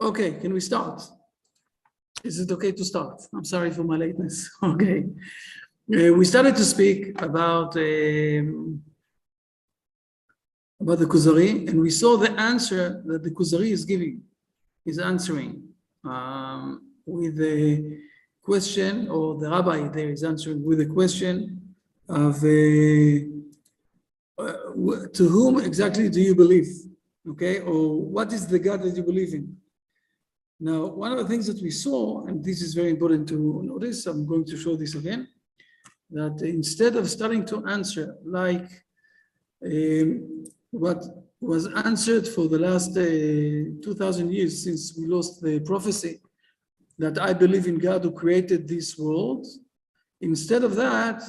Okay, can we start? Is it okay to start? I'm sorry for my lateness. Okay. We started to speak about the Kuzari, and we saw the answer that the Kuzari is giving, is answering with the question, or the rabbi there is answering with the question of to whom exactly do you believe? Okay, or what is the God that you believe in? Now, one of the things that we saw, and this is very important to notice, I'm going to show this again, that instead of starting to answer like what was answered for the last 2,000 years since we lost the prophecy, that I believe in God who created this world, instead of that,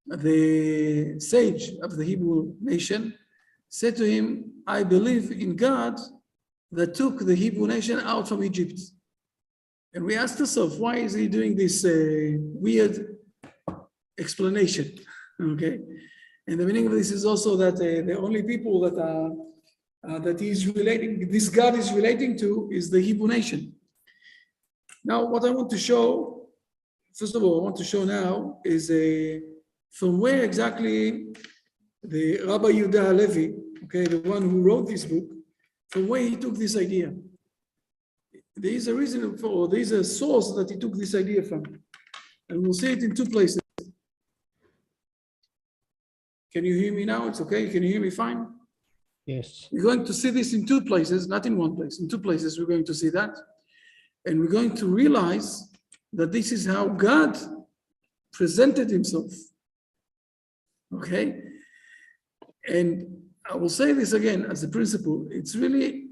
the sage of the Hebrew nation said to him, I believe in God that took the Hebrew nation out from Egypt. And we asked ourselves, why is he doing this weird explanation? Okay. And the meaning of this is also that the only people that are that he's relating, this God is relating to, is the Hebrew nation. Now, what I want to show, first of all, I want to show now is from where exactly the Rabbi Yehuda Halevi, okay, the one who wrote this book, from where he took this idea. There is a reason for, or there is a source that he took this idea from. And we'll see it in two places. Can you hear me now? It's okay? Can you hear me fine? Yes. We're going to see this in two places, not in one place. In two places, we're going to see that. And we're going to realize that this is how God presented himself. Okay? And I will say this again as a principle. It's really,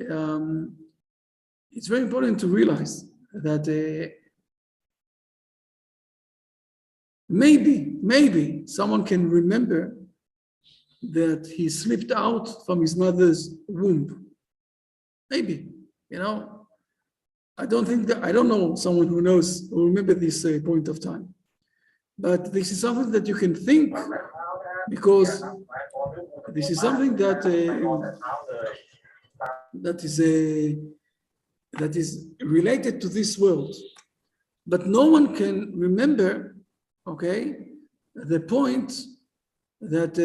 it's very important to realize that maybe someone can remember that he slipped out from his mother's womb. Maybe, you know, I don't know someone who knows or remember this point of time. But this is something that you can think, because this is something that that is related to this world. But no one can remember, okay, the point that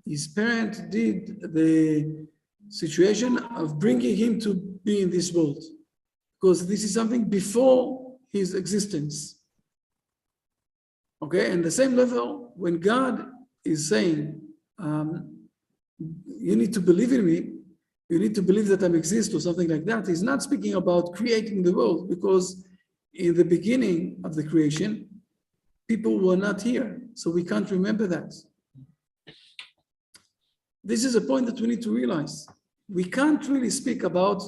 his parent did the situation of bringing him to be in this world, because this is something before his existence. Okay, and the same level, when God is saying, you need to believe in me, you need to believe that I exist or something like that, he's not speaking about creating the world, because in the beginning of the creation, people were not here, so we can't remember that. This is a point that we need to realize. We can't really speak about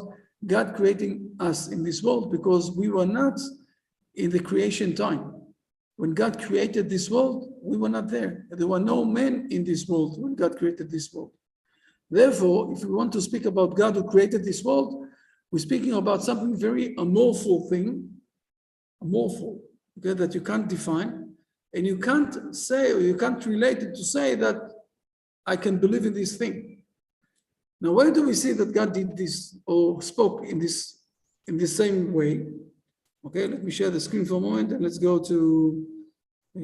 God creating us in this world, because we were not in the creation time. When God created this world, we were not there. There were no men in this world when God created this world. Therefore, if we want to speak about God who created this world, we're speaking about something very amorphous thing, amorphous, okay, that you can't define, and you can't say, or you can't relate it to say that I can believe in this thing. Now, where do we see that God did this or spoke in this same way? Okay, let me share the screen for a moment, and let's go to, I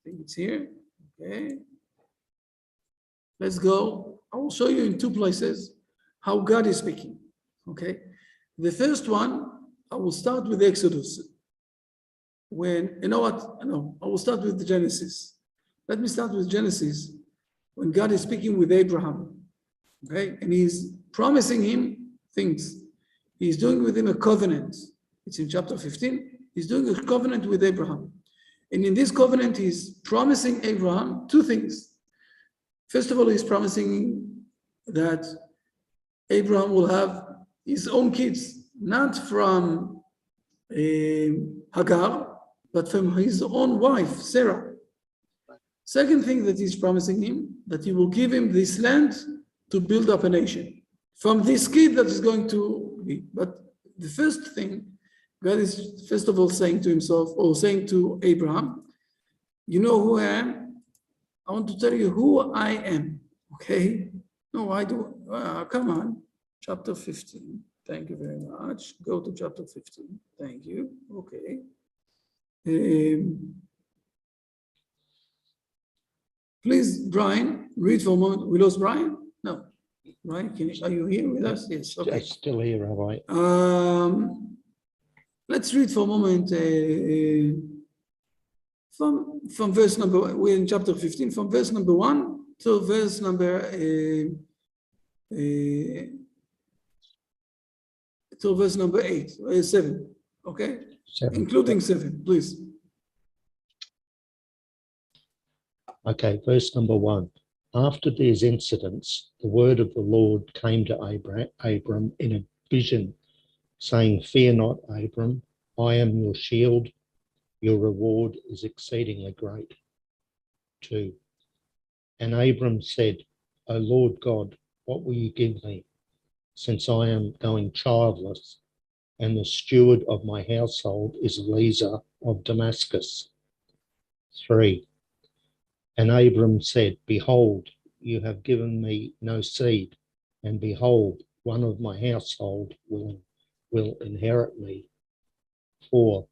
think it's here, okay. Let's go, I will show you in two places how God is speaking, okay. The first one, I will start with Exodus. When, you know what, no, I will start with the Genesis. Let me start with Genesis, when God is speaking with Abraham, okay, and he's promising him things. He's doing with him a covenant. It's in chapter 15. He's doing a covenant with Abraham. And in this covenant, he's promising Abraham two things. First of all, he's promising that Abraham will have his own kids, not from Hagar, but from his own wife, Sarah. Second thing that he's promising him, that he will give him this land to build up a nation from this kid that is going to be. But the first thing, God is first of all saying to himself, or saying to Abraham, you know who I am? I want to tell you who I am, okay? No, I do, come on. Chapter 15. Thank you very much. Go to chapter 15. Thank you. Okay. Please, Brian, read for a moment. We lost Brian? No. Brian, are you here with us? Yes. Okay. Still here, Rabbi. Let's read for a moment from verse number, we're in chapter 15, from verse number 1 to verse number till verse number 7, okay? 7. Including 7, please. Okay, verse number 1. After these incidents, the word of the Lord came to Abram in a vision, saying, "Fear not, Abram, I am your shield. Your reward is exceedingly great." 2. And Abram said, "O Lord God, what will you give me, since I am going childless, and the steward of my household is Eliezer of Damascus?" 3. And Abram said, "Behold, you have given me no seed, and behold, one of my household will inherit me." 4.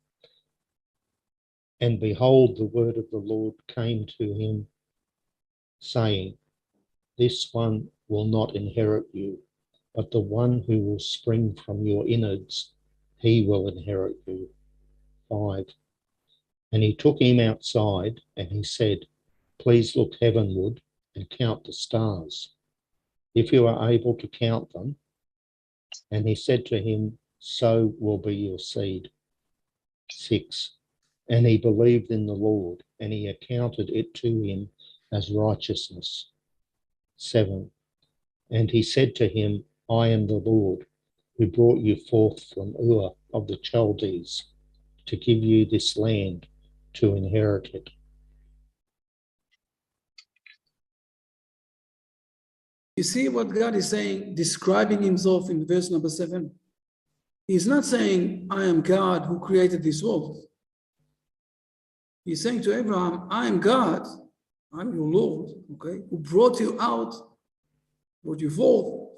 And behold, the word of the Lord came to him, saying, "This one will not inherit you, but the one who will spring from your innards, he will inherit you." 5. And he took him outside, and he said, "Please look heavenward and count the stars, if you are able to count them." And he said to him, "So will be your seed." 6. And he believed in the Lord, and he accounted it to him as righteousness. 7. And he said to him, "I am the Lord, who brought you forth from Ur of the Chaldees, to give you this land to inherit it." You see what God is saying, describing himself in verse number 7? He's not saying, "I am God who created this world." He's saying to Abraham, "I am God, I'm your Lord, okay, who brought you forth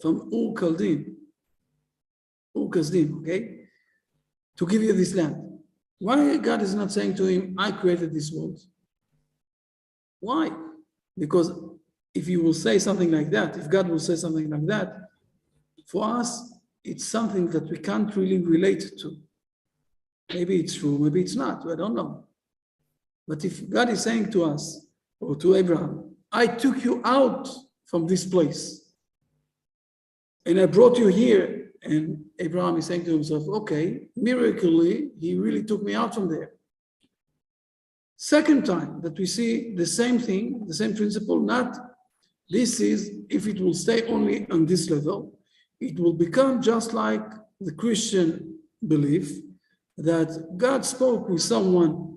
from Ur Chaldean, okay, to give you this land." Why God is not saying to him, "I created this world"? Why? Because if you will say something like that, if God will say something like that, for us, it's something that we can't really relate to. Maybe it's true, maybe it's not, I don't know. But if God is saying to us, or to Abraham, "I took you out from this place, and I brought you here," and Abraham is saying to himself, "Okay, miraculously, he really took me out from there." Second time that we see the same thing, the same principle, not this is, if it will stay only on this level, it will become just like the Christian belief that God spoke with someone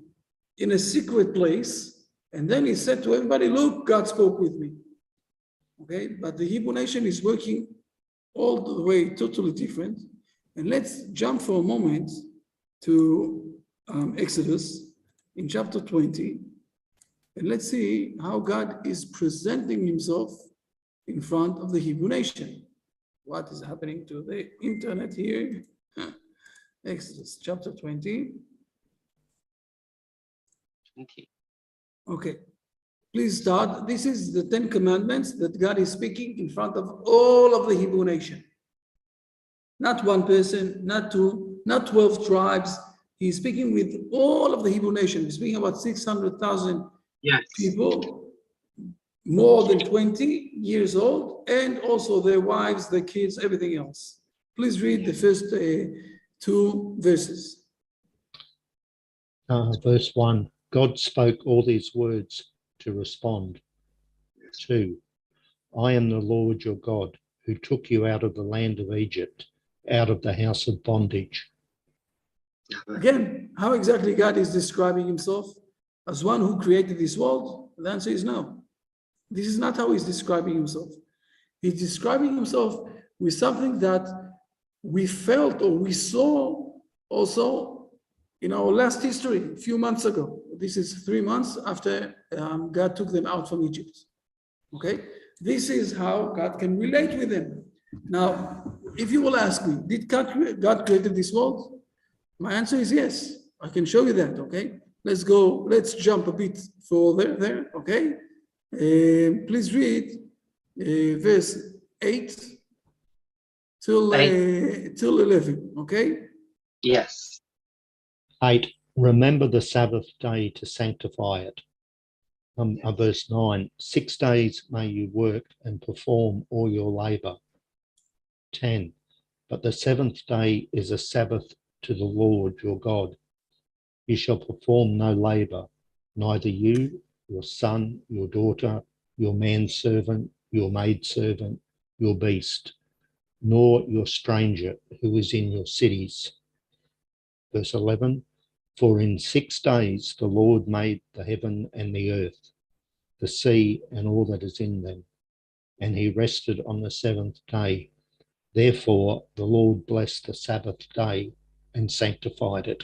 in a secret place, and then he said to everybody, "Look, God spoke with me." Okay, but the Hebrew nation is working all the way totally different. And let's jump for a moment to Exodus in chapter 20, and let's see how God is presenting himself in front of the Hebrew nation. What is happening to the internet here? Exodus chapter 20. Okay, please start. This is the 10 commandments that God is speaking in front of all of the Hebrew nation. Not one person, not two, not 12 tribes. He's speaking with all of the Hebrew nation. He's speaking about 600,000 people, more than 20 years old, and also their wives, their kids, everything else. Please read the first 2 verses. Verse 1, God spoke all these words to respond. 2, I am the Lord your God, who took you out of the land of Egypt, out of the house of bondage. Again, how exactly God is describing himself? As one who created this world? The answer is no. This is not how he's describing himself. He's describing himself with something that we felt or we saw also in our last history, a few months ago. This is 3 months after God took them out from Egypt. Okay? This is how God can relate with them. Now, if you will ask me, did God created this world? My answer is yes. I can show you that, okay? Let's jump a bit further there, okay? Please read verse 8 till 11, okay? Yes. 8. Remember the Sabbath day to sanctify it. Verse 9. 6 days may you work and perform all your labour. 10. But the seventh day is a Sabbath to the Lord your God. You shall perform no labour, neither you, your son, your daughter, your manservant, your maidservant, your beast, nor your stranger who is in your cities. Verse 11. For in 6 days the Lord made the heaven and the earth, the sea and all that is in them, and he rested on the seventh day. Therefore the Lord blessed the Sabbath day and sanctified it.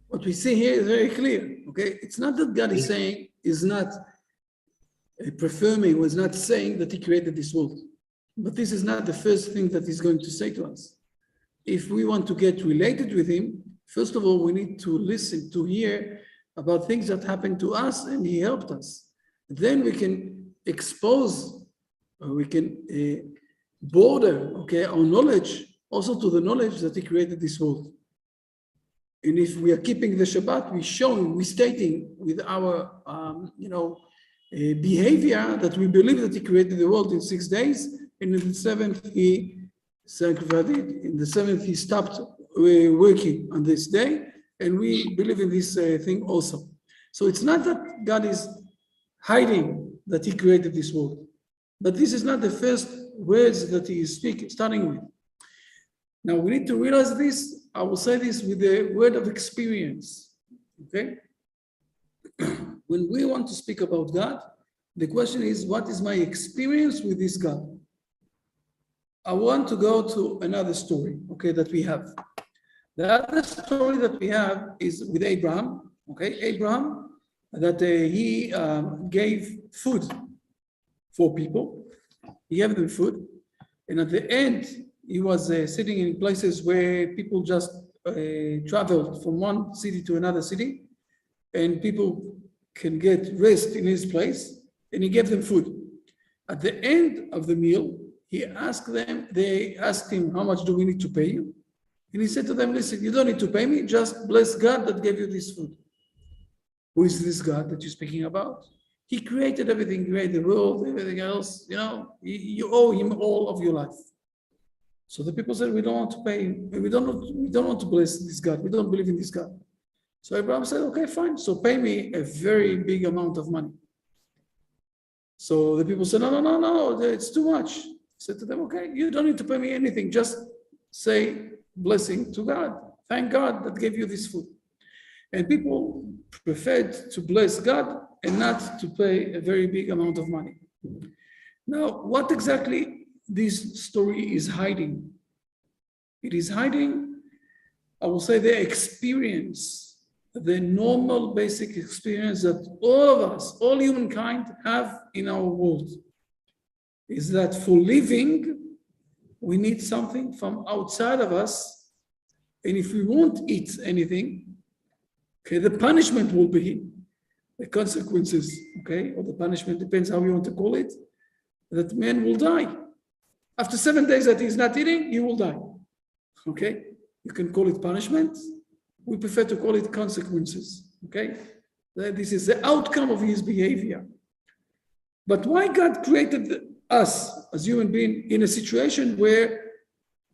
What we see here is very clear, okay? It's not that God is saying, is not preferring, was not saying that he created this world. But this is not the first thing that he's going to say to us. If we want to get related with him, first of all, we need to listen, to hear about things that happened to us and he helped us. Then we can expose, or we can border, okay, our knowledge also to the knowledge that he created this world. And if we are keeping the Shabbat, we're stating with our, behavior that we believe that he created the world in 6 days, and in the seventh he sanctified it. In the seventh he stopped working on this day, and we believe in this thing also. So it's not that God is hiding that he created this world, but this is not the first words that he is starting with. Now we need to realize this. I will say this with the word of experience, okay? When we want to speak about God, the question is, what is my experience with this God? I want to go to another story, okay, that we have. The other story that we have is with Abraham, okay? Abraham, that he gave food for people. He gave them food. And at the end, he was sitting in places where people just traveled from one city to another city, and people can get rest in his place, and he gave them food. At the end of the meal, they asked him, how much do we need to pay you? And he said to them, listen, you don't need to pay me, just bless God that gave you this food. Who is this God that you're speaking about? He created everything, created the world, everything else, you owe him all of your life. So the people said, we don't want to pay him, we don't want to bless this God, we don't believe in this God. So Abraham said, okay, fine, so pay me a very big amount of money. So the people said, no, it's too much. He said to them, okay, you don't need to pay me anything, just say blessing to God. Thank God that gave you this food. And people preferred to bless God and not to pay a very big amount of money. Now, what exactly this story is hiding? It is hiding, I will say, the experience, the normal basic experience that all of us, all humankind have in our world, is that for living, we need something from outside of us. And if we won't eat anything, okay, the punishment will be, the consequences, okay, or the punishment, depends how you want to call it, that man will die. After 7 days that he's not eating, he will die. Okay? You can call it punishment. We prefer to call it consequences. Okay? This is the outcome of his behavior. But why God created us as human beings in a situation where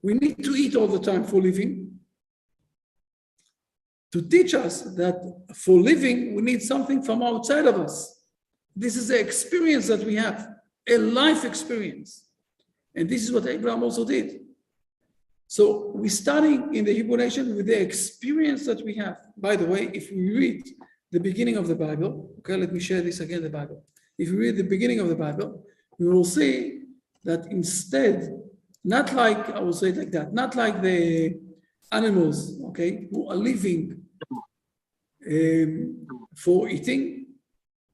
we need to eat all the time for living? To teach us that for living, we need something from outside of us. This is the experience that we have, a life experience. And this is what Abraham also did. So we're starting in the Hebrew nation with the experience that we have. By the way, if we read the beginning of the Bible, okay, let me share this again, the Bible. If we read the beginning of the Bible, we will see that instead, not like, I will say it like that, not like the animals, okay, who are living for eating,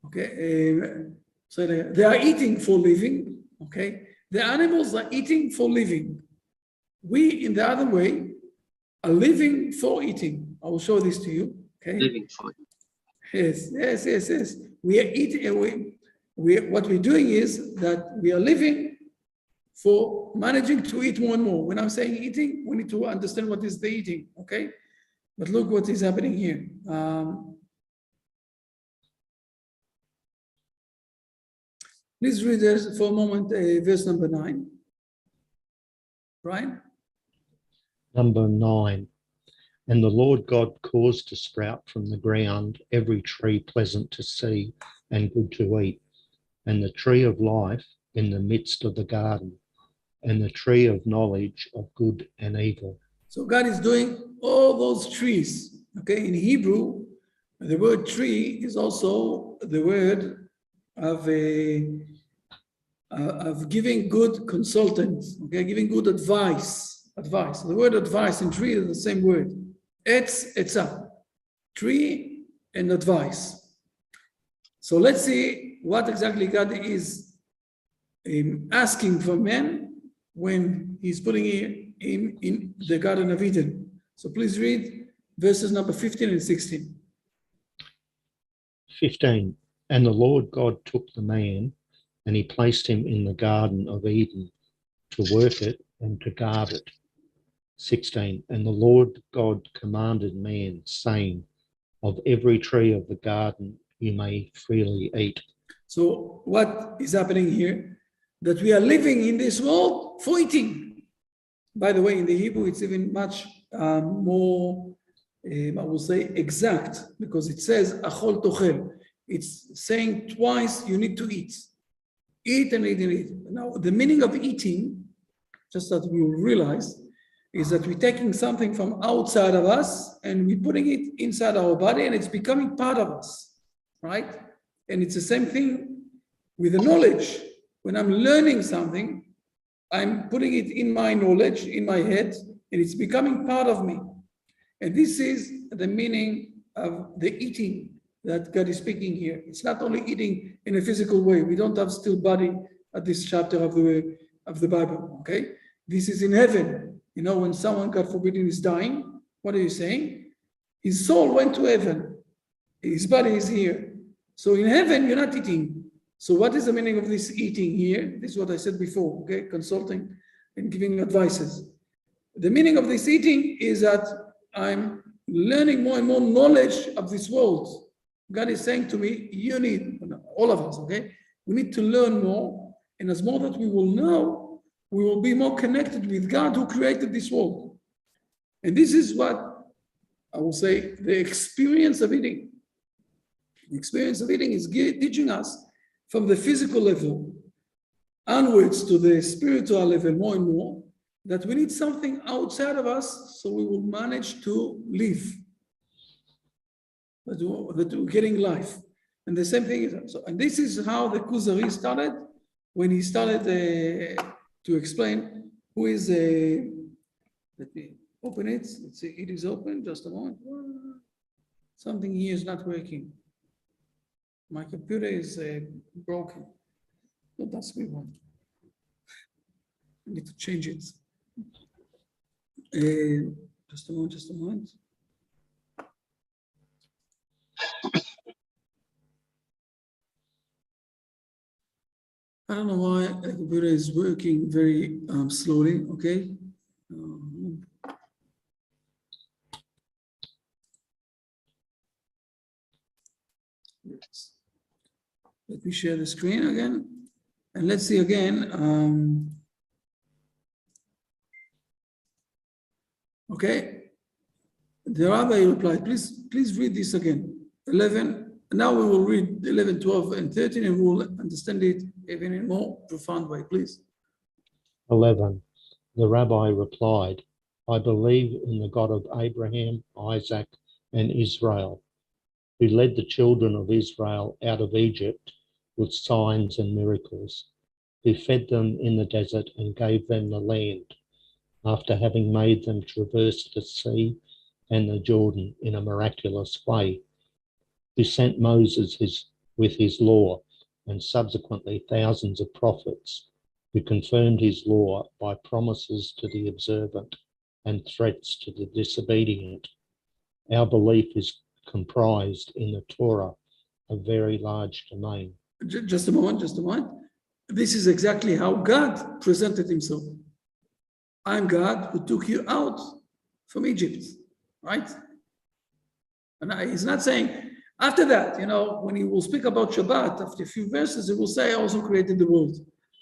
okay, so they are eating for living, okay. The animals are eating for living. We, in the other way, are living for eating. I will show this to you. Okay. Living for Yes. We are eating. What we're doing is that we are living for managing to eat more and more. When I'm saying eating, we need to understand what is the eating. Okay. But look what is happening here. Please read this for a moment, verse number 9. Right? Number 9. And the Lord God caused to sprout from the ground every tree pleasant to see and good to eat, and the tree of life in the midst of the garden, and the tree of knowledge of good and evil. So God is doing all those trees. Okay, in Hebrew, the word tree is also the word of giving good consultants. Okay, giving good advice. The word advice and tree is the same word. Etzah, tree and advice. So let's see what exactly God is asking from man when he's putting him in the Garden of Eden. So please read verses number 15 and 16. 15. And the Lord God took the man, and he placed him in the Garden of Eden to work it and to guard it. 16. And the Lord God commanded man, saying, of every tree of the garden you may freely eat. So what is happening here? That we are living in this world for eating. By the way, in the Hebrew, it's even much more, I will say, exact, because it says, achol tochel. It's saying twice you need to eat. Eat and eat and eat. Now, the meaning of eating, just that we will realize, is that we're taking something from outside of us and we're putting it inside our body and it's becoming part of us, right? And it's the same thing with the knowledge. When I'm learning something, I'm putting it in my knowledge, in my head, and it's becoming part of me. And this is the meaning of the eating that God is speaking here. It's not only eating in a physical way. We don't have still body at this chapter of the Bible, okay? This is in heaven. You know, when someone, God forbid, is dying, what are you saying? His soul went to heaven. His body is here. So in heaven, you're not eating. So what is the meaning of this eating here? This is what I said before, okay? Consulting and giving advices. The meaning of this eating is that I'm learning more and more knowledge of this world. God is saying to me, you need, all of us, okay? We need to learn more. And as more that we will know, we will be more connected with God who created this world. And this is what I will say, the experience of eating. The experience of eating is teaching us from the physical level onwards to the spiritual level more and more, that we need something outside of us so we will manage to live, that we're getting life. And the same thing is, and this is how the Kuzari started, when he started to explain who is let me open it. Let's see, it is open, just a moment. Something here is not working. My computer is broken. Don't ask me why. I need to change it. Just a moment. I don't know why the computer is working very slowly, okay? Yes. Let me share the screen again. And let's see again. Okay. The rabbi replied, please read this again. 11. Now we will read 11, 12, and 13, and we will understand it even in a more profound way, please. 11. The rabbi replied, I believe in the God of Abraham, Isaac, and Israel, who led the children of Israel out of Egypt with signs and miracles, who fed them in the desert and gave them the land, after having made them traverse the sea and the Jordan in a miraculous way, who sent Moses with his law and subsequently thousands of prophets, who confirmed his law by promises to the observant and threats to the disobedient. Our belief is comprised in the Torah, a very large domain. Just a moment, just a moment. This is exactly how God presented himself. I'm God who took you out from Egypt, right? And he's not saying, after that, when he will speak about Shabbat, after a few verses, he will say, I also created the world.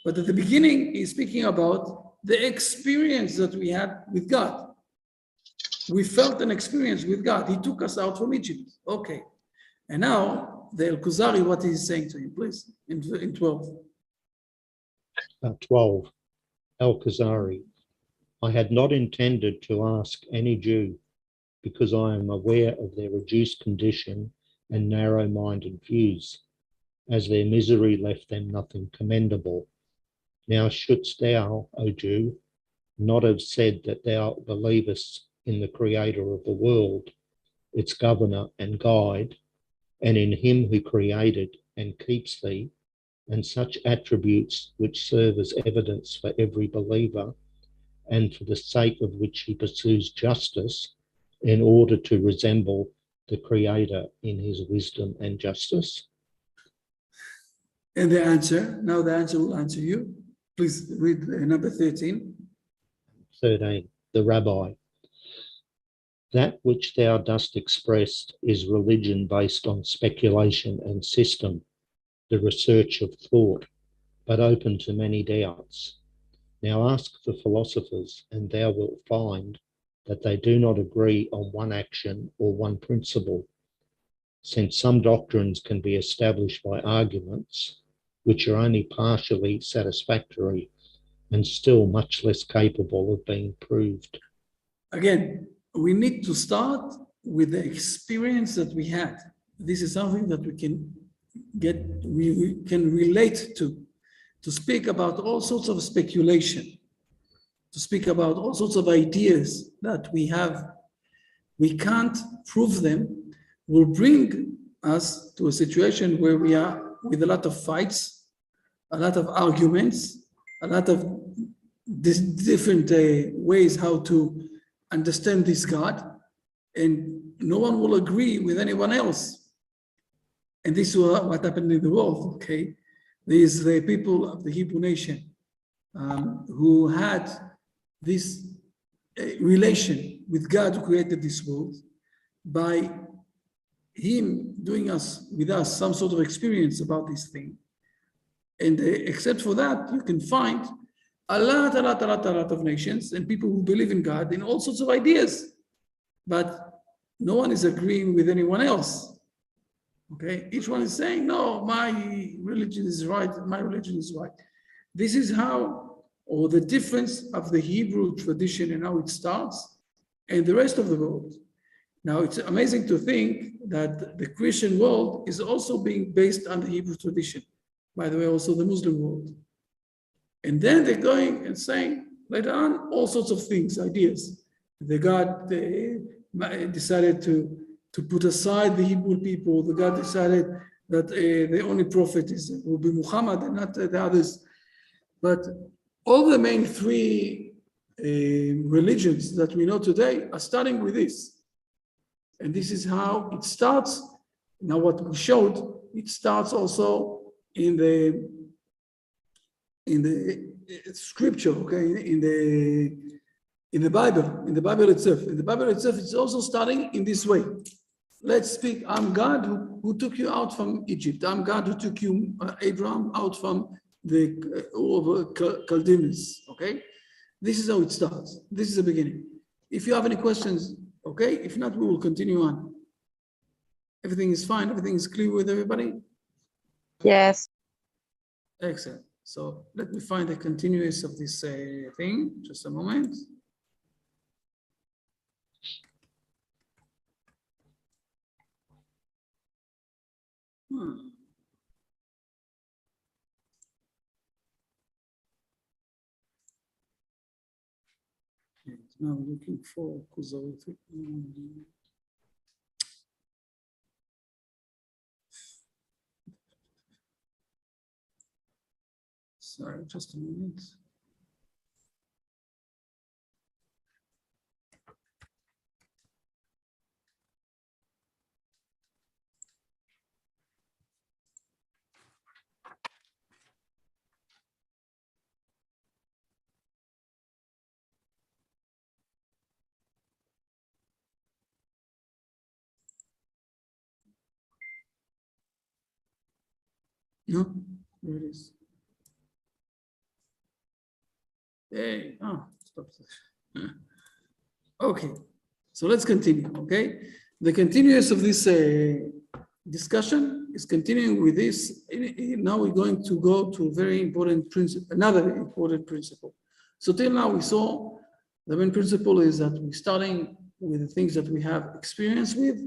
But at the beginning, he's speaking about the experience that we had with God. We felt an experience with God. He took us out from Egypt. Okay. And now, the Kuzari, what he's saying to him, please, in 12. 12. Kuzari. I had not intended to ask any Jew, because I am aware of their reduced condition and narrow-minded views, as their misery left them nothing commendable. Now shouldst thou, O Jew, not have said that thou believest in the Creator of the world, its governor and guide, and in him who created and keeps thee, and such attributes which serve as evidence for every believer, and for the sake of which he pursues justice, in order to resemble the Creator in his wisdom and justice? And the answer, now the answer will answer you. Please read number 13. 13. The Rabbi. That which thou dost express is religion based on speculation and system, the research of thought, but open to many doubts. Now ask the philosophers, and thou wilt find that they do not agree on one action or one principle, since some doctrines can be established by arguments which are only partially satisfactory and still much less capable of being proved. Again, we need to start with the experience that we had. This is something that we can get, we can relate to speak about all sorts of speculation, to speak about all sorts of ideas that we have. We can't prove them, will bring us to a situation where we are with a lot of fights, a lot of arguments, a lot of different ways how to understand this God, and no one will agree with anyone else. And this is what happened in the world, okay? These the people of the Hebrew nation who had this relation with God who created this world by him doing with us some sort of experience about this thing. And except for that, you can find a lot of nations and people who believe in God in all sorts of ideas, but no one is agreeing with anyone else. Okay, each one is saying, no, my religion is right, my religion is right. This is how, or the difference of the Hebrew tradition and how it starts and the rest of the world. Now, it's amazing to think that the Christian world is also being based on the Hebrew tradition. By the way, also the Muslim world. And then they're going and saying later on all sorts of things, ideas. The God decided to put aside the Hebrew people. The God decided that the only prophet will be Muhammad and not the others. But all the main three religions that we know today are starting with this. And this is how it starts. Now what we showed, it starts also in the scripture, okay, in the Bible itself. In the Bible itself, it's also starting in this way. Let's speak, I'm God who took you out from Egypt. I'm God who took you, Abraham, out from the Chaldeans, okay? This is how it starts. This is the beginning. If you have any questions, okay? If not, we will continue on. Everything is fine, everything is clear with everybody? Yes. Excellent. So let me find the continuous of this thing. Just a moment. Now I'm looking for Kuzari. So Sorry, just a minute. No, there it is. Hey, stop. Okay, so let's continue, okay? The continuance of this discussion is continuing with this. Now we're going to go to a very important principle, another important principle. So till now we saw the main principle is that we're starting with the things that we have experience with.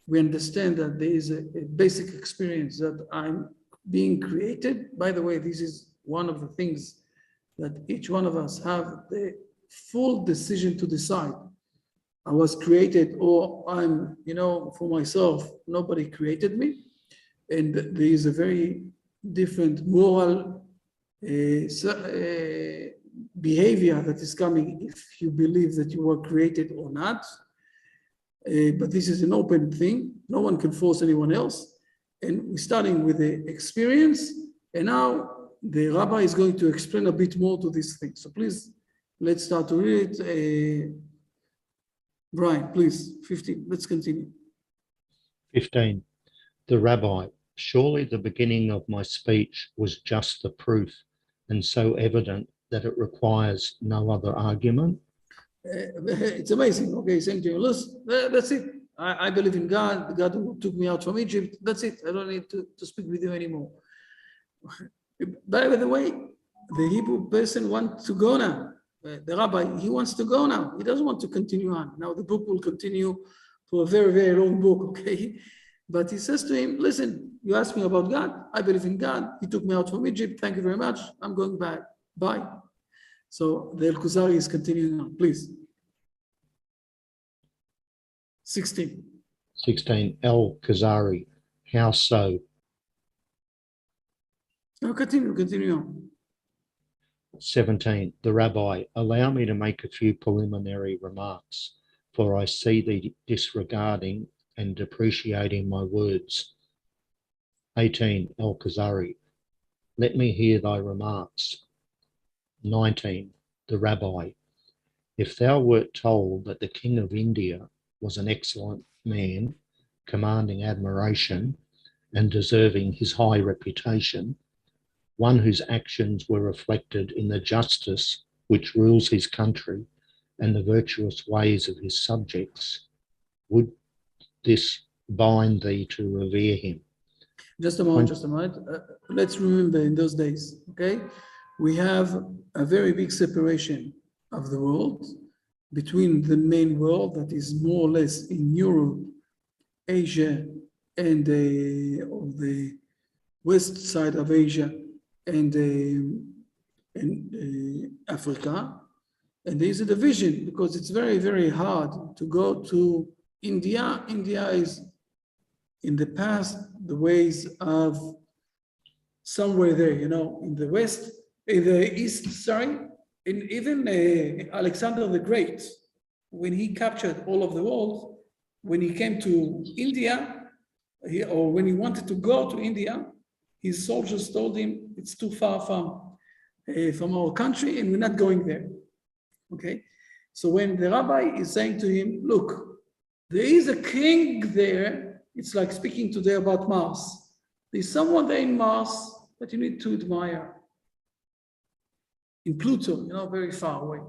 We understand that there is a basic experience that I'm being created. By the way, this is one of the things that each one of us have the full decision to decide. I was created, or I'm, for myself, nobody created me. And there is a very different moral behavior that is coming if you believe that you were created or not. But this is an open thing. No one can force anyone else. And we're starting with the experience. And now the rabbi is going to explain a bit more to this thing. So please, let's start to read it. Brian, please, 15, let's continue. 15. The rabbi, surely the beginning of my speech was just the proof, and so evident that it requires no other argument. It's amazing. Okay, saying to you, listen, that's it. I believe in God, the God who took me out from Egypt. That's it. I don't need to speak with you anymore. By the way, the Hebrew person wants to go now. The rabbi, he wants to go now. He doesn't want to continue on. Now the book will continue for a very, very long book, okay? But he says to him, listen, you asked me about God. I believe in God. He took me out from Egypt. Thank you very much. I'm going back. Bye. So the Kuzari is continuing on, please. 16. 16. Kuzari, how so? No, continue on. 17. The rabbi, allow me to make a few preliminary remarks, for I see thee disregarding and depreciating my words. 18. Kuzari, let me hear thy remarks. 19. The rabbi, if thou wert told that the king of India was an excellent man, commanding admiration and deserving his high reputation, one whose actions were reflected in the justice which rules his country and the virtuous ways of his subjects, would this bind thee to revere him? Just a moment. Let's remember in those days, okay? We have a very big separation of the world between the main world that is more or less in Europe, Asia, and the west side of Asia, and Africa. And there is a division because it's very, very hard to go to India. India is in the past, the ways of somewhere there, in the west, in the east, and even Alexander the Great, when he captured all of the world, when he came to India, or when he wanted to go to India, his soldiers told him, it's too far from our country and we're not going there, okay? So when the rabbi is saying to him, look, there is a king there, it's like speaking today about Mars. There's someone there in Mars that you need to admire. In Pluto, very far away.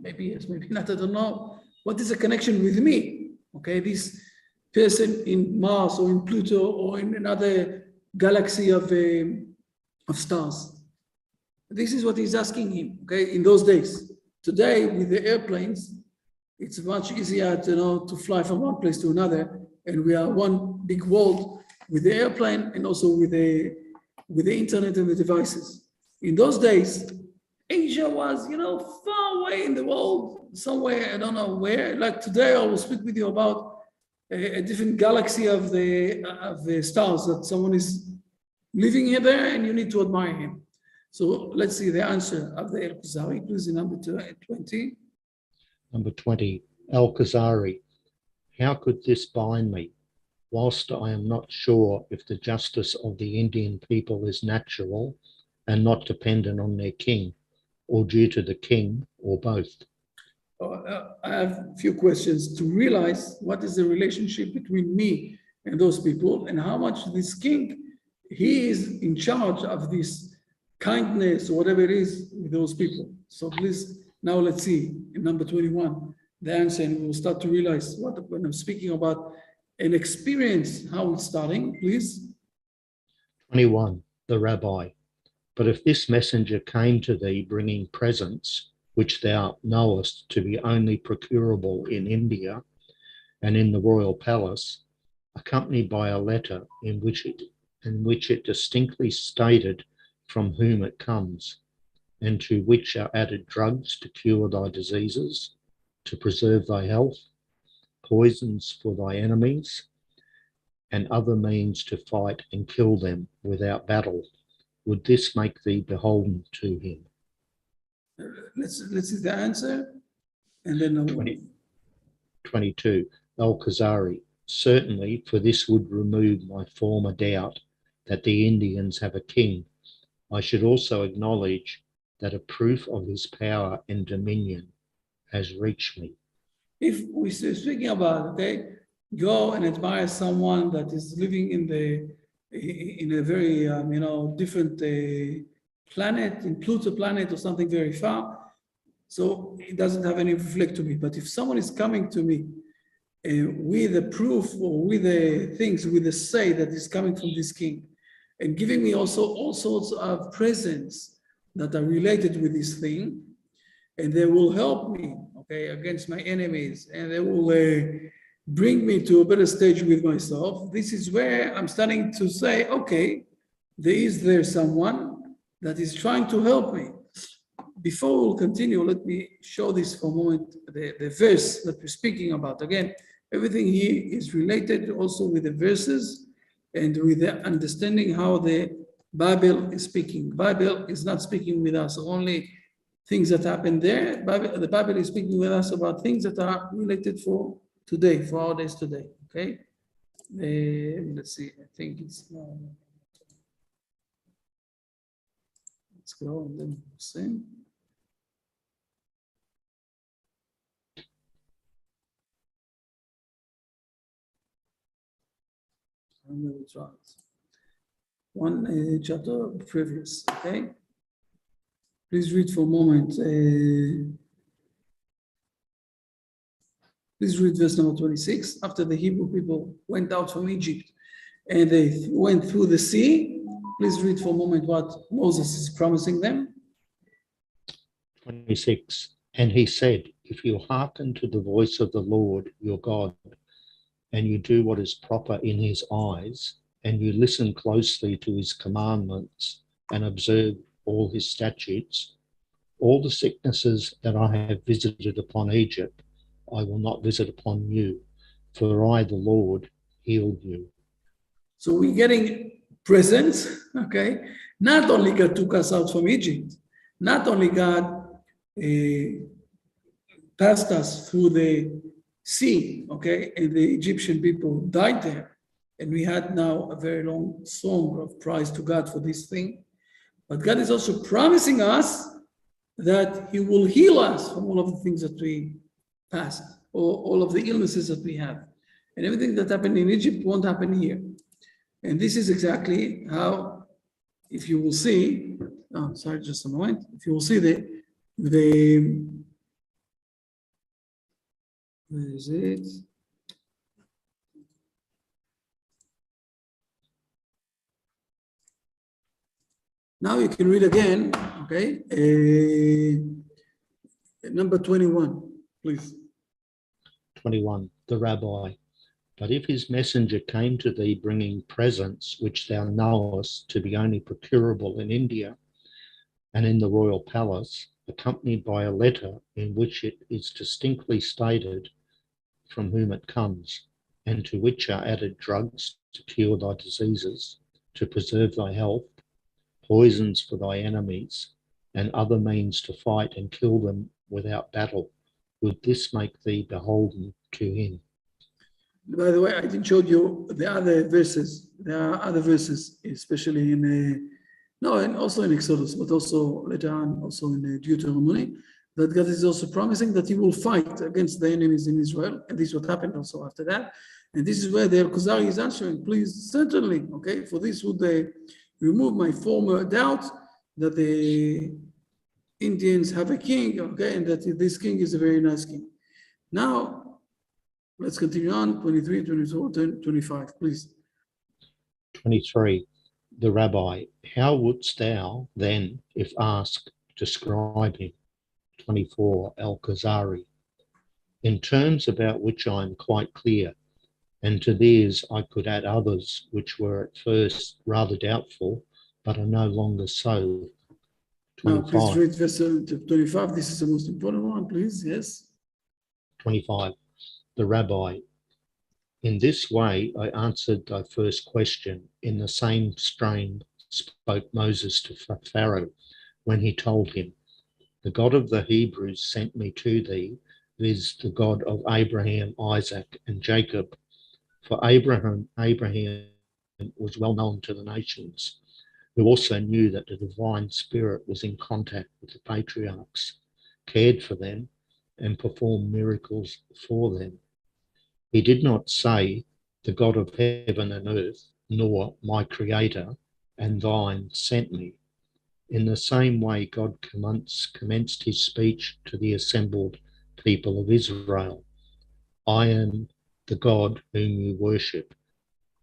Maybe yes, maybe not, I don't know. What is the connection with me? Okay, this person in Mars or in Pluto or in another galaxy of stars. This is what he's asking him, okay, in those days. Today, with the airplanes, it's much easier to fly from one place to another, and we are one big world with the airplane and also with the internet and the devices. In those days, Asia was, far away in the world, somewhere, I don't know where. Like today, I will speak with you about a different galaxy of the stars that someone is living here there, and you need to admire him. So let's see the answer of the Kuzari, please, in number 20. Number 20, Kuzari, how could this bind me? Whilst I am not sure if the justice of the Indian people is natural and not dependent on their king, or due to the king, or both. I have a few questions to realize what is the relationship between me and those people, and how much this king, he is in charge of this kindness or whatever it is with those people. So please, now let's see in number 21, the answer, and we'll start to realize what, when I'm speaking about an experience, how it's starting, please. 21, the rabbi, but if this messenger came to thee bringing presents, which thou knowest to be only procurable in India and in the royal palace, accompanied by a letter in which it distinctly stated from whom it comes, and to which are added drugs to cure thy diseases, to preserve thy health, poisons for thy enemies, and other means to fight and kill them without battle, would this make thee beholden to him? Let's see the answer, and then 22, Kuzari, certainly, for this would remove my former doubt that the Indians have a king. I should also acknowledge that a proof of his power and dominion has reached me. If we're speaking about, okay, go and admire someone that is living in a very different planet, in Pluto planet or something very far, so it doesn't have any reflect to me. But if someone is coming to me with a proof or with the things, with a say that is coming from this king, and giving me also all sorts of presents that are related with this thing, and they will help me, okay, against my enemies, and they will bring me to a better stage with myself. This is where I'm starting to say, okay, there someone that is trying to help me. Before we'll continue, let me show this for a moment, the verse that we're speaking about. Again, everything here is related also with the verses and with the understanding how the Bible is speaking. Bible is not speaking with us only things that happen there. The Bible is speaking with us about things that are related for today, for our days today, okay? Let's see, I think it's, let's go and then see. One chapter previous, okay? Please read for a moment. Please read verse number 26. After the Hebrew people went out from Egypt and they went through the sea, please read for a moment what Moses is promising them. 26, and he said, if you hearken to the voice of the Lord your God, and you do what is proper in his eyes, and you listen closely to his commandments and observe all his statutes, all the sicknesses that I have visited upon Egypt, I will not visit upon you, for I, the Lord, healed you. So we're getting presents, okay? Not only God took us out from Egypt, not only God passed us through the sea, okay, and the Egyptian people died there, and we had now a very long song of praise to God for this thing, but God is also promising us that he will heal us from all of the things that we passed, or all of the illnesses that we have. And everything that happened in Egypt won't happen here. And this is exactly how, if you will see, oh, sorry, just a moment. If you will see where is it? Now you can read again, okay? Number 21, please. 21, the rabbi. But if his messenger came to thee bringing presents which thou knowest to be only procurable in India and in the royal palace, accompanied by a letter in which it is distinctly stated from whom it comes, and to which are added drugs to cure thy diseases, to preserve thy health, poisons for thy enemies, and other means to fight and kill them without battle, would this make thee beholden to him? By the way, I didn't show you the other verses. There are other verses, especially in no, and also in Exodus, but also later on, also in Deuteronomy, that God is also promising that He will fight against the enemies in Israel, and this is what happened also after that. And this is where the Kuzari is answering, please, certainly, okay, for this would remove my former doubt that the Indians have a king, okay, and that this king is a very nice king. Now, let's continue on, 23, 24, 25, please. 23. The Rabbi, how wouldst thou then, if asked, describe him? 24. Al-Kuzari, in terms about which I am quite clear, and to these I could add others which were at first rather doubtful, but are no longer so. 25. Now, please read verse 25. This is the most important one, please. Yes. 25. The Rabbi, in this way I answered thy first question. In the same strain spoke Moses to Pharaoh when he told him, the God of the Hebrews sent me to thee, viz. The God of Abraham, Isaac, and Jacob. For Abraham was well known to the nations, who also knew that the divine spirit was in contact with the patriarchs, cared for them, and performed miracles for them. He did not say, the God of heaven and earth, nor my creator and thine sent me. In the same way, God commenced his speech to the assembled people of Israel. I am the God whom you worship,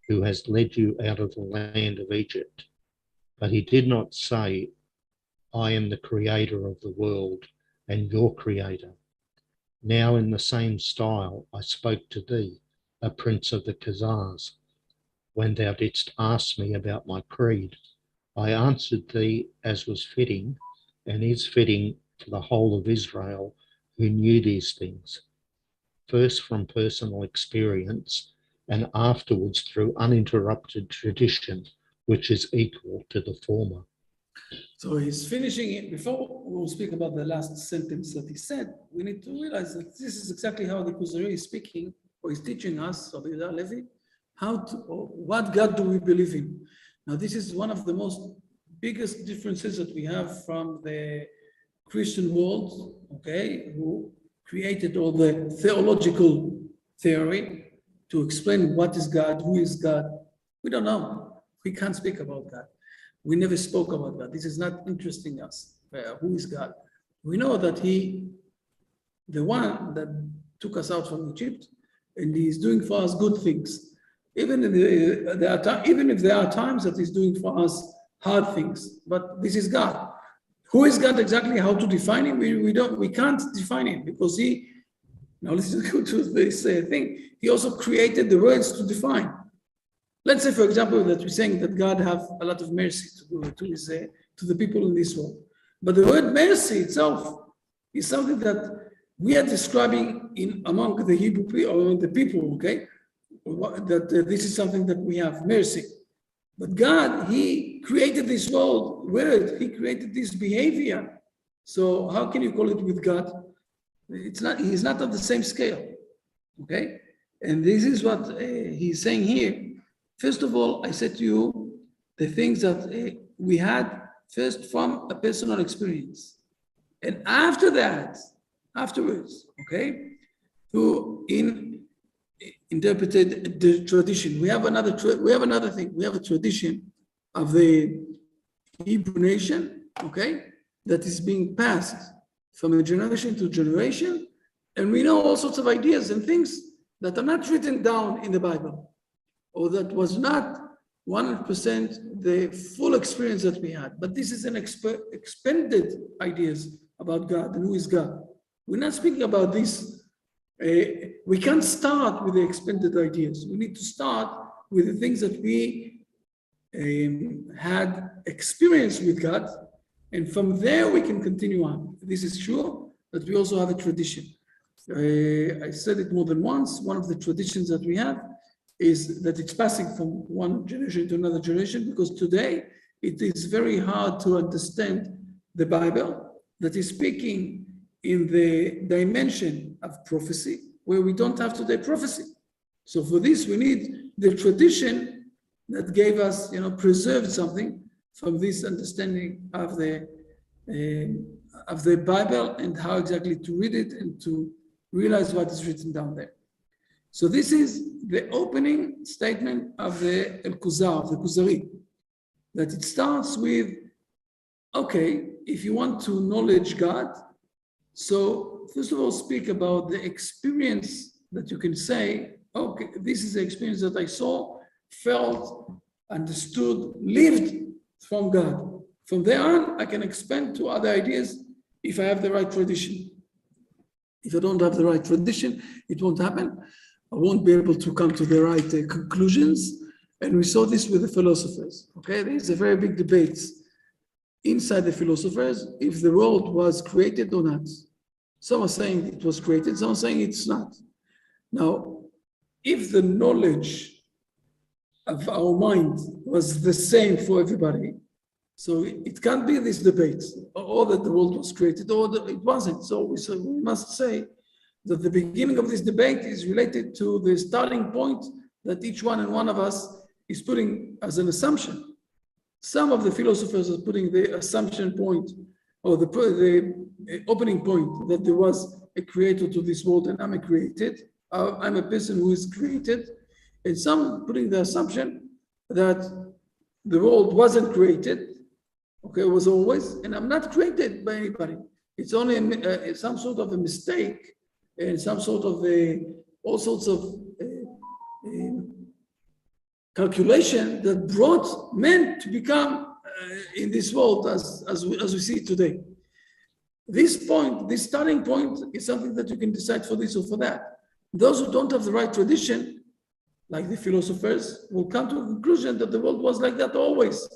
who has led you out of the land of Egypt. But he did not say, I am the creator of the world and your creator. Now in the same style I spoke to thee, a prince of the Khazars, when thou didst ask me about my creed. I answered thee as was fitting, and is fitting for the whole of Israel who knew these things, first from personal experience, and afterwards through uninterrupted tradition, which is equal to the former. So he's finishing it. Before we'll speak about the last sentence that he said, we need to realize that this is exactly how the Kuzari is speaking, or is teaching us, Rabbi Yehuda Levi, what God do we believe in. Now, this is one of the most biggest differences that we have from the Christian world, okay, who created all the theological theory to explain what is God, who is God. We don't know. We can't speak about God. We never spoke about God. This is not interesting us. Who is God? We know that He, the one that took us out from Egypt, and He is doing for us good things. Even if there are times that He's doing for us hard things, but this is God. Who is God exactly? How to define Him? We can't define Him, because He. Now listen to this thing. He also created the words to define. Let's say, for example, that we're saying that God have a lot of mercy to the people in this world. But the word mercy itself is something that we are describing among the Hebrew people, or the people, okay? That this is something that we have, mercy. But God, He created this world, He created this behavior. So how can you call it with God? He's not on the same scale, okay? And this is what he's saying here. First of all, I said to you the things that we had first from a personal experience. And after that, afterwards, okay, to interpreted the tradition. We have another thing. We have a tradition of the Hebrew nation, okay, that is being passed from a generation to generation. And we know all sorts of ideas and things that are not written down in the Bible, or that was not 100% the full experience that we had. But this is an expanded ideas about God and who is God. We're not speaking about this. We can't start with the expanded ideas. We need to start with the things that we had experience with God, and from there we can continue on. This is true, but we also have a tradition. I said it more than once. One of the traditions that we have is that it's passing from one generation to another generation, because today it is very hard to understand the Bible that is speaking in the dimension of prophecy, where we don't have today prophecy. So for this, we need the tradition that gave us, preserved something from this understanding of the Bible and how exactly to read it and to realize what is written down there. So this is the opening statement of the Kuzari, that it starts with, okay, if you want to knowledge God, so first of all, speak about the experience that you can say, okay, this is the experience that I saw, felt, understood, lived from God. From there on, I can expand to other ideas if I have the right tradition. If I don't have the right tradition, it won't happen. I won't be able to come to the right conclusions. And we saw this with the philosophers. Okay, there's a very big debate inside the philosophers if the world was created or not. Some are saying it was created, some are saying it's not. Now, if the knowledge of our mind was the same for everybody, so it can't be this debate, or that the world was created, or that it wasn't. So we must say that the beginning of this debate is related to the starting point that each one and one of us is putting as an assumption. Some of the philosophers are putting the assumption point, or the opening point, that there was a creator to this world and I'm a created. I'm a person who is created. And some putting the assumption that the world wasn't created, okay, it was always, and I'm not created by anybody. It's only some sort of a mistake and some sort of all sorts of calculation that brought men to become in this world as we see it today. This point, this starting point, is something that you can decide for this or for that. Those who don't have the right tradition, like the philosophers, will come to a conclusion that the world was like that always.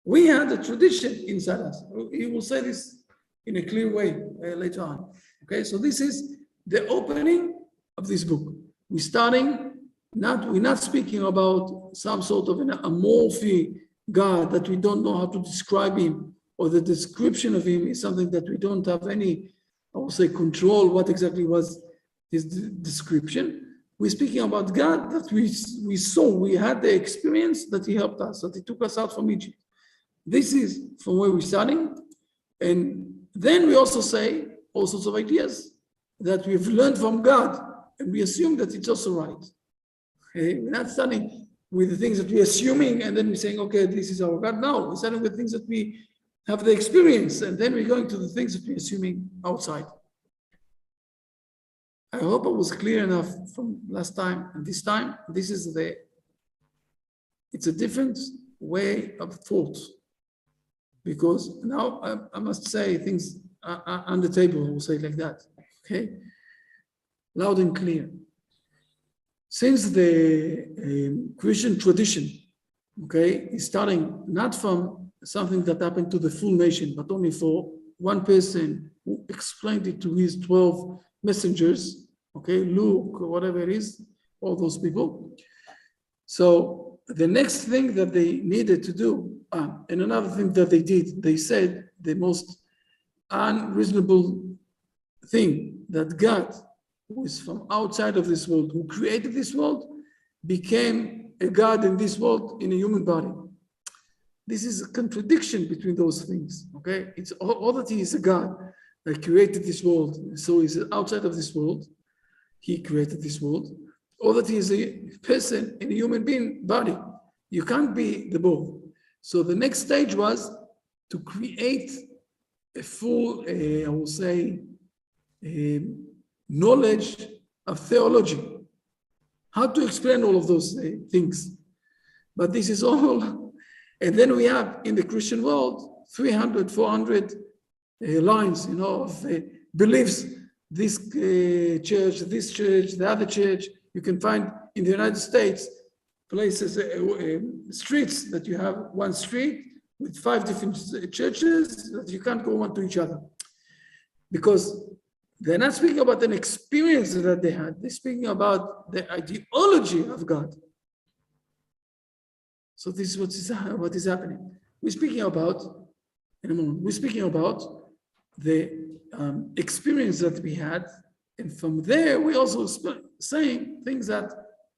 We had a tradition inside us. He will say this in a clear way later on. Okay, so this is the opening of this book. We're not speaking about some sort of an amorphy God that we don't know how to describe him, or the description of him is something that we don't have any, I would say, control what exactly was his description. We're speaking about God that we saw, we had the experience that he helped us, that he took us out from Egypt. This is from where we're starting. And then we also say all sorts of ideas that we've learned from God, and we assume that it's also right. Okay? We're not starting with the things that we're assuming, and then we're saying, okay, this is our God. No, we're starting with things that we have the experience, and then we're going to the things that we're assuming outside. I hope I was clear enough from last time and this time. It's a different way of thought, because now I must say things are on the table, I will say it like that, okay? Loud and clear. Since the Christian tradition, okay, is starting not from something that happened to the full nation, but only for one person who explained it to his 12 messengers, okay, Luke or whatever it is, all those people. So the next thing that they needed to do, and another thing that they did, they said the most unreasonable thing, that God, who is from outside of this world, who created this world, became a God in this world in a human body. This is a contradiction between those things, okay? It's all that he is a God that created this world, so he's outside of this world. He created this world, or that he is a person in a human being body. You can't be the both. So the next stage was to create a full, I will say, knowledge of theology. How to explain all of those things. But this is all. And then we have in the Christian world 300, 400 lines, of beliefs. This church, the other church. You can find in the United States places, streets that you have one street with 5 different churches that you can't go one to each other. Because they're not speaking about an experience that they had. They're speaking about the ideology of God. So this is what is happening. we're speaking about, in a moment, we're speaking about the experience that we had. And from there, we also saying things that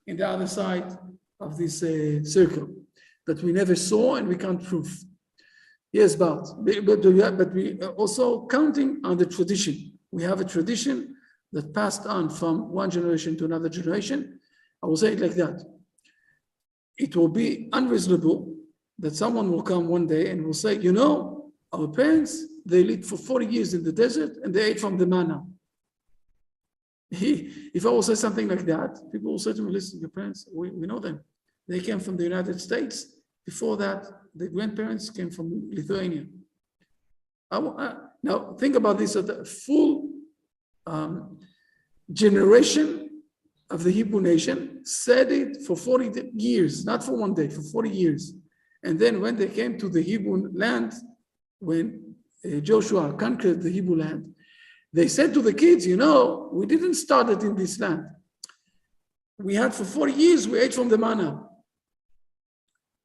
in the other side of this circle that we never saw and we can't prove. Yes, but we are also counting on the tradition. We have a tradition that passed on from one generation to another generation. I will say it like that. It will be unreasonable that someone will come one day and will say, you know, our parents, they lived for 40 years in the desert and they ate from the manna. If I will say something like that, people will say to me, listen, your parents, we know them. They came from the United States. Before that, the grandparents came from Lithuania. Now, think about this, that a full generation of the Hebrew nation said it for 40 years, not for one day, for 40 years. And then when they came to the Hebrew land, when Joshua conquered the Hebrew land, they said to the kids, you know, we didn't start it in this land. We had for 40 years, we ate from the manna.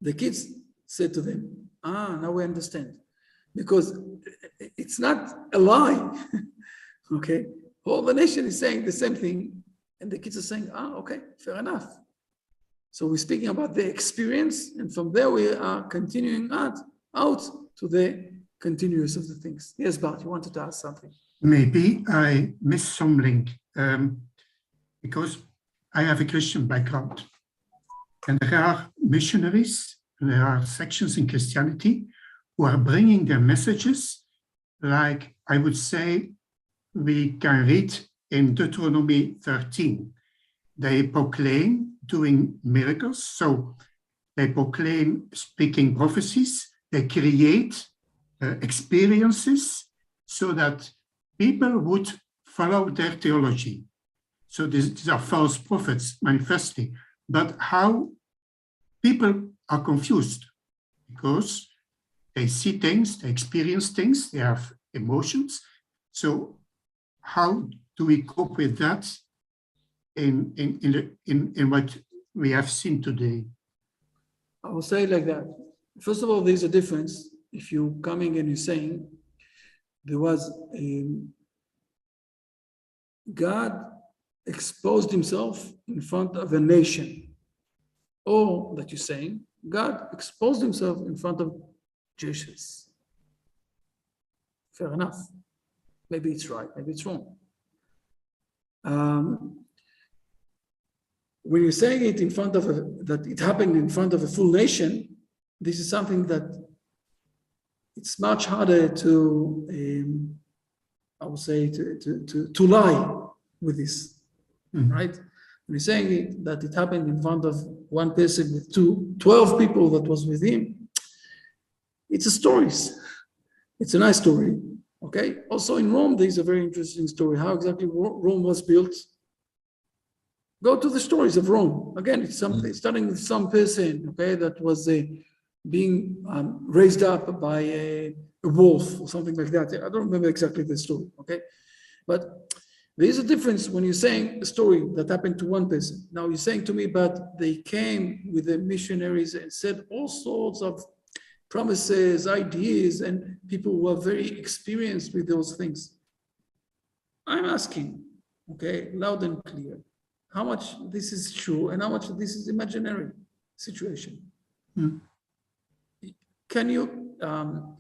The kids said to them, now we understand. Because it's not a lie, okay? All the nation is saying the same thing, and the kids are saying, okay, fair enough. So we're speaking about the experience, and from there we are continuing out to the continuous of the things. Yes, Bart, you wanted to ask something. Maybe I missed some link because I have a Christian background. And there are missionaries, and there are sections in Christianity who are bringing their messages, like I would say we can read in Deuteronomy 13. They proclaim doing miracles, so they proclaim speaking prophecies, they create experiences so that people would follow their theology. So these are false prophets manifestly. But how people are confused because they see things, they experience things, they have emotions. So how do we cope with that in what we have seen today? I will say it like that. First of all, there's a difference. If you're coming and you're saying there was God exposed himself in front of a nation, or that you're saying God exposed himself in front of Jesus. Fair enough. Maybe it's right, maybe it's wrong. When you're saying it in front of that it happened in front of a full nation, this is something that it's much harder to, I would say, to lie with this, right? When you're saying that it happened in front of one person with 12 people that was with him, it's a story. It's a nice story, okay? Also in Rome, there's a very interesting story, how exactly Rome was built. Go to the stories of Rome. Again, it's something starting with some person, okay, that was being raised up by a wolf or something like that. I don't remember exactly the story, okay? But there is a difference when you're saying a story that happened to one person. Now you're saying to me, but they came with the missionaries and said all sorts of promises, ideas, and people who are very experienced with those things. I'm asking, okay, loud and clear, how much this is true and how much this is imaginary situation. Can you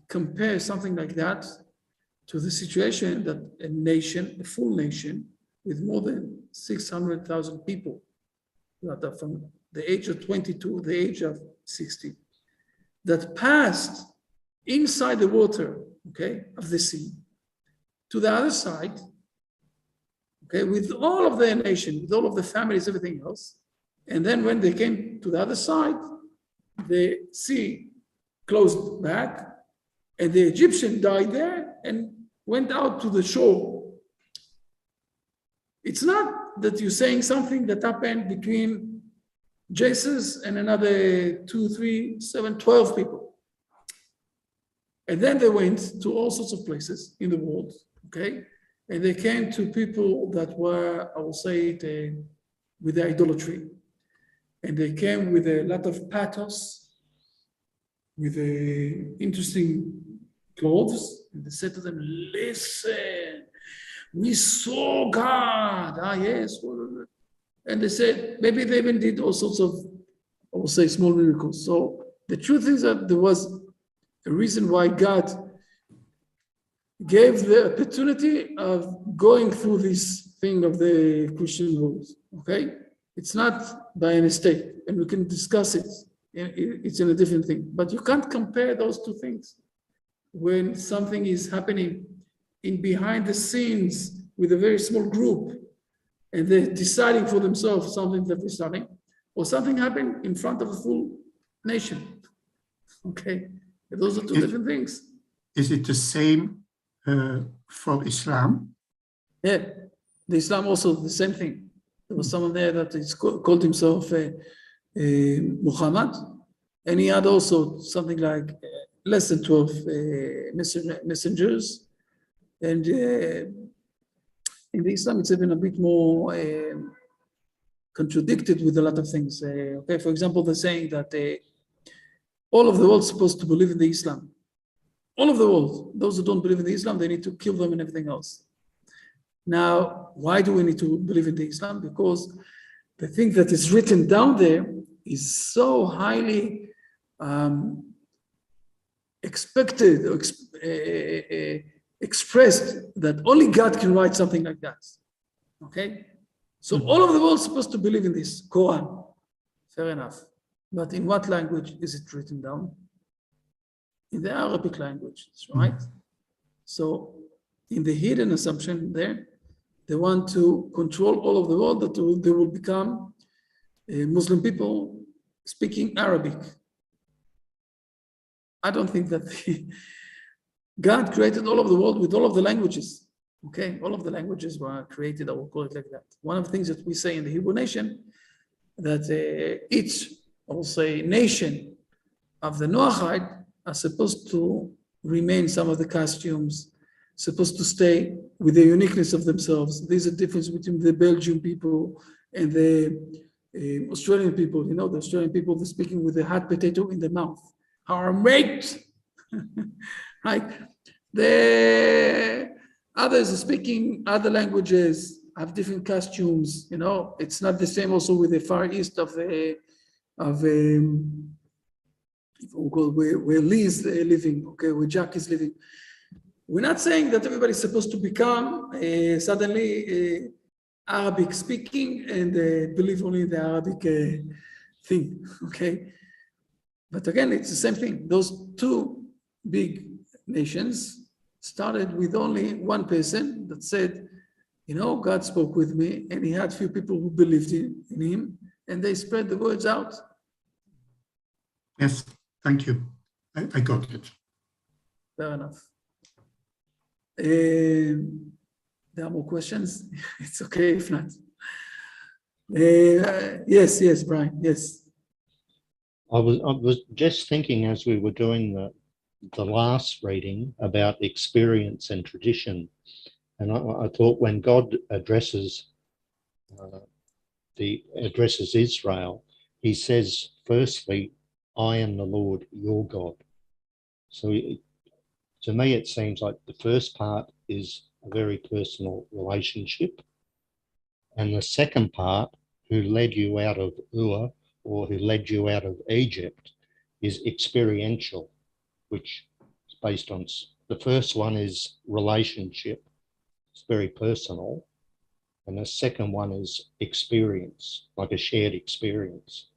compare something like that to the situation that a nation, a full nation, with more than 600,000 people that are from the age of 20 to the age of 60, that passed inside the water, okay, of the sea, to the other side, okay, with all of their nation, with all of the families, everything else. And then when they came to the other side, the sea closed back, and the Egyptian died there and went out to the shore. It's not that you're saying something that happened between Jesus and another 2, 3, 7, 12 people. And then they went to all sorts of places in the world, okay? And they came to people that were, I will say it, with the idolatry. And they came with a lot of pathos. with interesting clothes, and they said to them, listen, we saw God. Ah, yes. And they said, maybe they even did all sorts of, I will say, small miracles. So the truth is that there was a reason why God gave the opportunity of going through this thing of the Christian rules, okay? It's not by a mistake, and we can discuss it. It's in a different thing, but you can't compare those two things. When something is happening in behind the scenes with a very small group, and they're deciding for themselves something that they're starting, or something happened in front of a full nation, okay? Those are two different things. Is it the same for Islam? Yeah, the Islam also the same thing. There was someone there that is called himself Muhammad, and he had also something like less than 12 messengers. And in the Islam, it's even a bit more contradicted with a lot of things. Okay, for example, they're saying that all of the world is supposed to believe in the Islam. All of the world, those who don't believe in the Islam, they need to kill them and everything else. Now, why do we need to believe in the Islam? Because the thing that is written down there is so highly expected or expressed that only God can write something like that. Okay? So all of the world is supposed to believe in this Quran. Fair enough. But in what language is it written down? In the Arabic language, right? So in the hidden assumption there, they want to control all of the world, that they will become Muslim people speaking Arabic. I don't think that God created all of the world with all of the languages. Okay, all of the languages were created, I will call it like that. One of the things that we say in the Hebrew nation, that each, I will say, nation of the Noahide are supposed to remain some of the costumes, supposed to stay with the uniqueness of themselves. There's a difference between the Belgian people and the Australian people. You know, the Australian people, they're speaking with a hot potato in the mouth. Our mate, right? The others are speaking other languages, have different costumes. You know, it's not the same also with the Far East of where Lee is living, okay, where Jack is living. We're not saying that everybody's supposed to become suddenly Arabic speaking and believe only in the Arabic thing, okay? But again, it's the same thing. Those two big nations started with only one person that said, you know, God spoke with me, and he had few people who believed in him, and they spread the words out. Yes, thank you. I got it. Fair enough. There are more questions? It's okay if not. Yes, Brian, yes. I was just thinking as we were doing the last reading about experience and tradition, and I thought when God addresses Israel, he says, firstly, I am the Lord your God. So to me, it seems like the first part is a very personal relationship, and the second part, who led you out of Ur, or who led you out of Egypt, is experiential, which is based on, the first one is relationship, it's very personal, and the second one is experience, like a shared experience.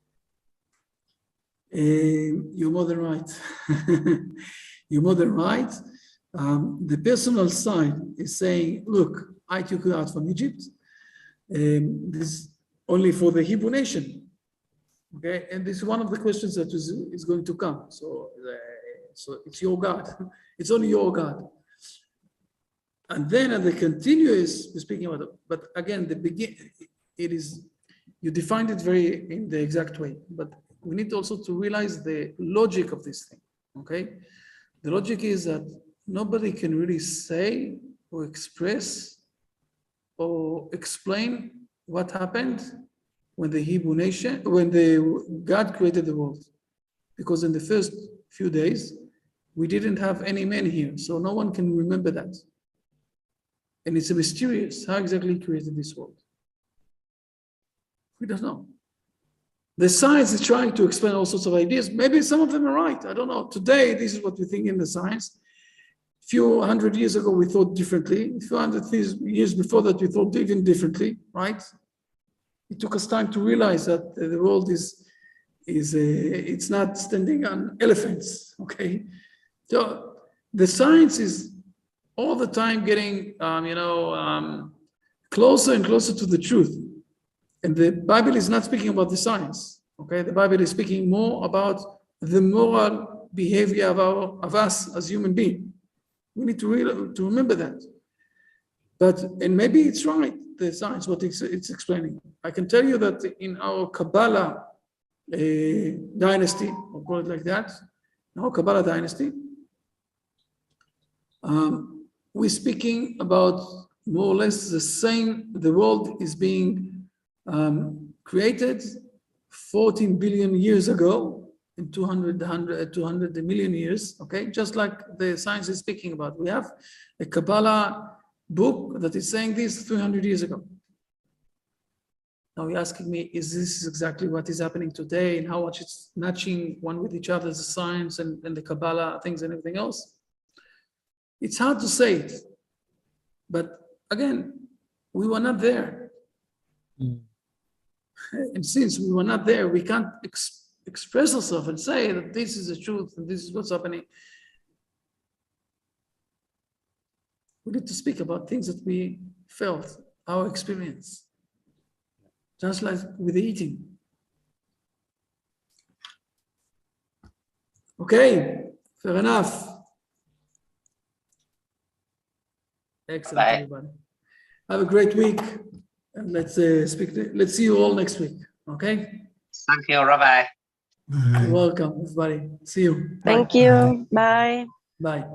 You're more than right. You're more than right. The personal side is saying, look, I took you out from Egypt. This is only for the Hebrew nation. Okay, and this is one of the questions that is going to come. So it's your God. It's only your God. And then at the continuous, we're speaking about it. But again, it is, you defined it very in the exact way. But we need also to realize the logic of this thing. Okay, the logic is that nobody can really say or express or explain what happened when the Hebrew nation, when God created the world. Because in the first few days, we didn't have any men here, so no one can remember that. And it's a mysterious how exactly he created this world. We don't know. The science is trying to explain all sorts of ideas. Maybe some of them are right. I don't know. Today, this is what we think in the science. A few hundred years ago, we thought differently. A few hundred years before that, we thought even differently, right? It took us time to realize that the world it's not standing on elephants, okay? So the science is all the time getting, closer and closer to the truth. And the Bible is not speaking about the science, okay? The Bible is speaking more about the moral behavior of us as human beings. We need to remember that. And maybe it's right, the science, what it's explaining. I can tell you that in our Kabbalah dynasty, I'll call it like that, in our Kabbalah dynasty, we're speaking about more or less the same. The world is being created 14 billion years ago, in 200 million years, okay? Just like the science is speaking about. We have a Kabbalah book that is saying this 300 years ago. Now you're asking me, is this exactly what is happening today and how much it's matching one with each other, the science and the Kabbalah things and everything else? It's hard to say it. But again, we were not there. And since we were not there, we can't express ourselves and say that this is the truth and this is what's happening. We need to speak about things that we felt, our experience. Just like with the eating. Okay, fair enough. Excellent, Bye. everybody. Have a great week. And let's see you all next week. Okay? Thank you, Rabbi. Bye. You're welcome, everybody. See you. Bye. Thank you. Bye. Bye.